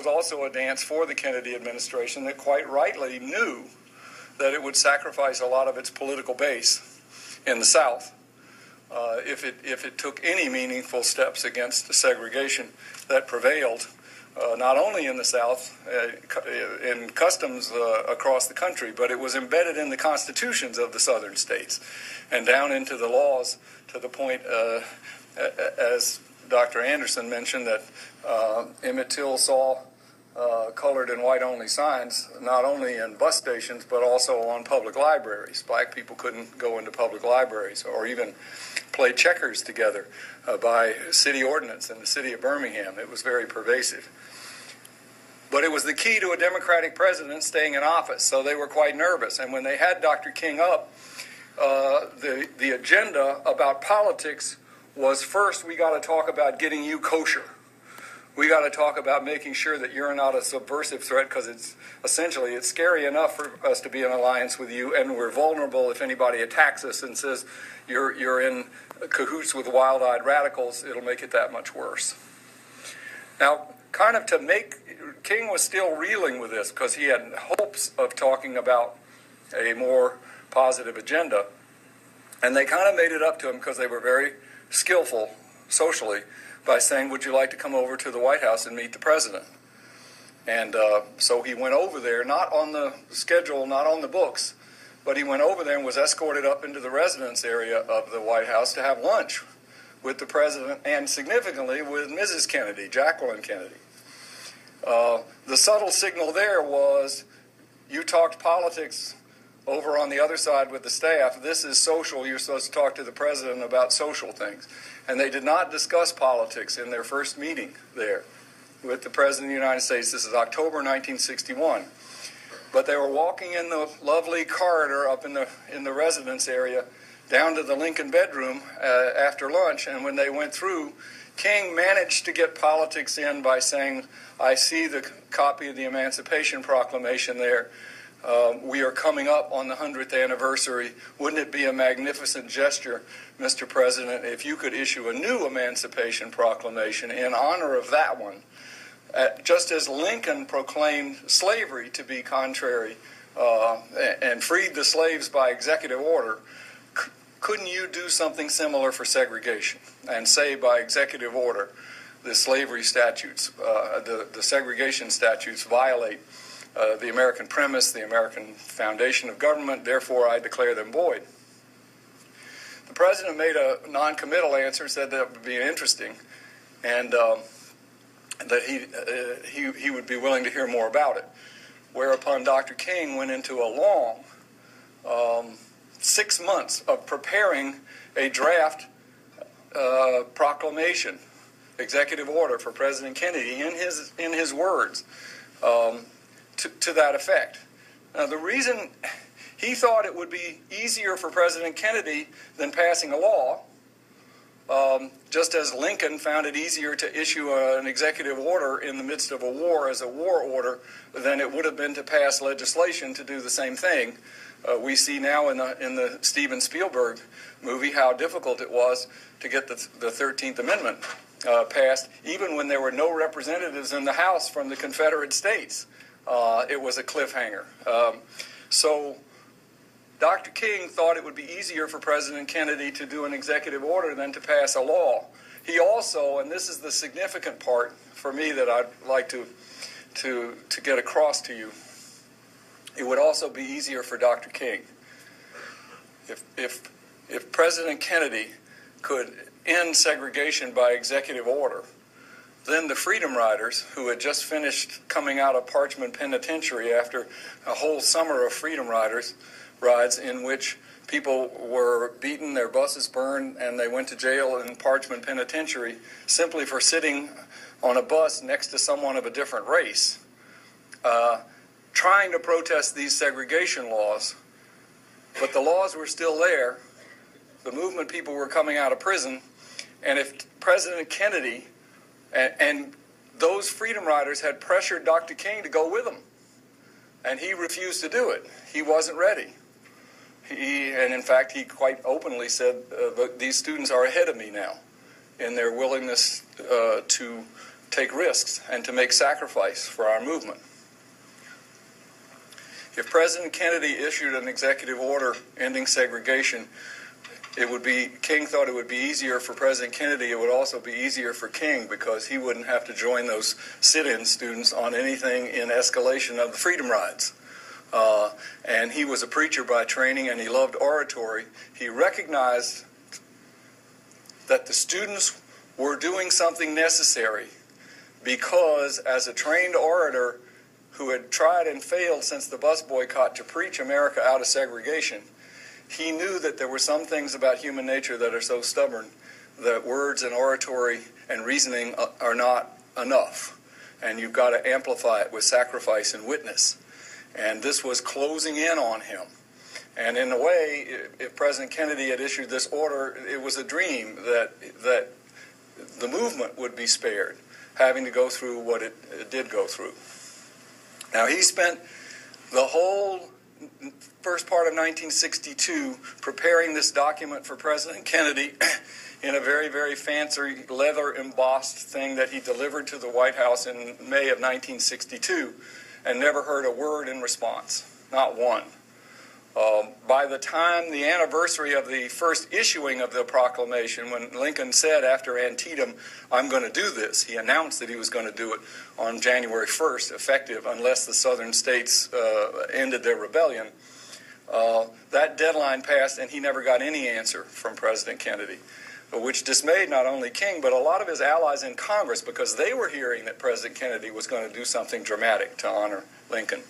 was also a dance for the Kennedy administration that quite rightly knew that it would sacrifice a lot of its political base in the South if it took any meaningful steps against the segregation that prevailed not only in the South, in customs across the country, but it was embedded in the constitutions of the southern states and down into the laws to the point, as Dr. Anderson mentioned, that Emmett Till saw colored and white only signs not only in bus stations but also on public libraries. Black people couldn't go into public libraries or even play checkers together by city ordinance in the city of Birmingham. It was very pervasive. But it was the key to a Democratic president staying in office, so they were quite nervous. And when they had Dr. King up, the agenda about politics was, first, we got to talk about getting you kosher. We got to talk about making sure that you're not a subversive threat, because it's scary enough for us to be in alliance with you, and we're vulnerable if anybody attacks us and says you're in cahoots with wild-eyed radicals. It'll make it that much worse. Now, kind of King was still reeling with this because he had hopes of talking about a more positive agenda, and they kind of made it up to him because they were very skillful socially by saying, would you like to come over to the White House and meet the president? And so he went over there, not on the schedule, not on the books, but he went over there and was escorted up into the residence area of the White House to have lunch with the president and, significantly, with Mrs. Kennedy, Jacqueline Kennedy. The subtle signal there was, you talked politics over on the other side with the staff. This is social. You're supposed to talk to the president about social things. And they did not discuss politics in their first meeting there with the president of the United States. This is October 1961. But they were walking in the lovely corridor up in the residence area down to the Lincoln bedroom after lunch, and when they went through, King managed to get politics in by saying, I see the copy of the Emancipation Proclamation there. We are coming up on the 100th anniversary. Wouldn't it be a magnificent gesture, Mr. President, if you could issue a new Emancipation Proclamation in honor of that one? Just as Lincoln proclaimed slavery to be contrary and freed the slaves by executive order, couldn't you do something similar for segregation and say by executive order the slavery statutes, the segregation statutes violate the American premise, the American foundation of government, therefore I declare them void? The president made a non-committal answer, said that would be interesting, and that he would be willing to hear more about it. Whereupon Dr. King went into a long 6 months of preparing a draft proclamation, executive order for President Kennedy in his words, to that effect. Now, the reason he thought it would be easier for President Kennedy than passing a law, just as Lincoln found it easier to issue an executive order in the midst of a war as a war order than it would have been to pass legislation to do the same thing. We see now in the Steven Spielberg movie how difficult it was to get the 13th Amendment passed, even when there were no representatives in the House from the Confederate States. It was a cliffhanger. So Dr. King thought it would be easier for President Kennedy to do an executive order than to pass a law. He also, and this is the significant part for me that I'd like to get across to you, it would also be easier for Dr. King if President Kennedy could end segregation by executive order. Then the Freedom Riders, who had just finished coming out of Parchman Penitentiary after a whole summer of Freedom Riders rides in which people were beaten, their buses burned, and they went to jail in Parchman Penitentiary simply for sitting on a bus next to someone of a different race, trying to protest these segregation laws. But the laws were still there. The movement people were coming out of prison. And if President Kennedy and those Freedom Riders had pressured Dr. King to go with them, and he refused to do it. He wasn't ready. And in fact, he quite openly said, these students are ahead of me now in their willingness to take risks and to make sacrifice for our movement. If President Kennedy issued an executive order ending segregation, King thought it would be easier for President Kennedy. It would also be easier for King because he wouldn't have to join those sit-in students on anything in escalation of the freedom rides. And he was a preacher by training, and he loved oratory. He recognized that the students were doing something necessary because, as a trained orator who had tried and failed since the bus boycott to preach America out of segregation, he knew that there were some things about human nature that are so stubborn that words and oratory and reasoning are not enough. And you've got to amplify it with sacrifice and witness. And this was closing in on him. And in a way, if President Kennedy had issued this order, it was a dream that the movement would be spared having to go through what it did go through. Now, he spent the whole first part of 1962 preparing this document for President Kennedy in a very, very fancy leather-embossed thing that he delivered to the White House in May of 1962, and never heard a word in response, not one. By the time the anniversary of the first issuing of the proclamation, when Lincoln said after Antietam, "I'm going to do this," he announced that he was going to do it on January 1st, effective unless the southern states ended their rebellion. That deadline passed, and he never got any answer from President Kennedy, which dismayed not only King, but a lot of his allies in Congress, because they were hearing that President Kennedy was going to do something dramatic to honor Lincoln.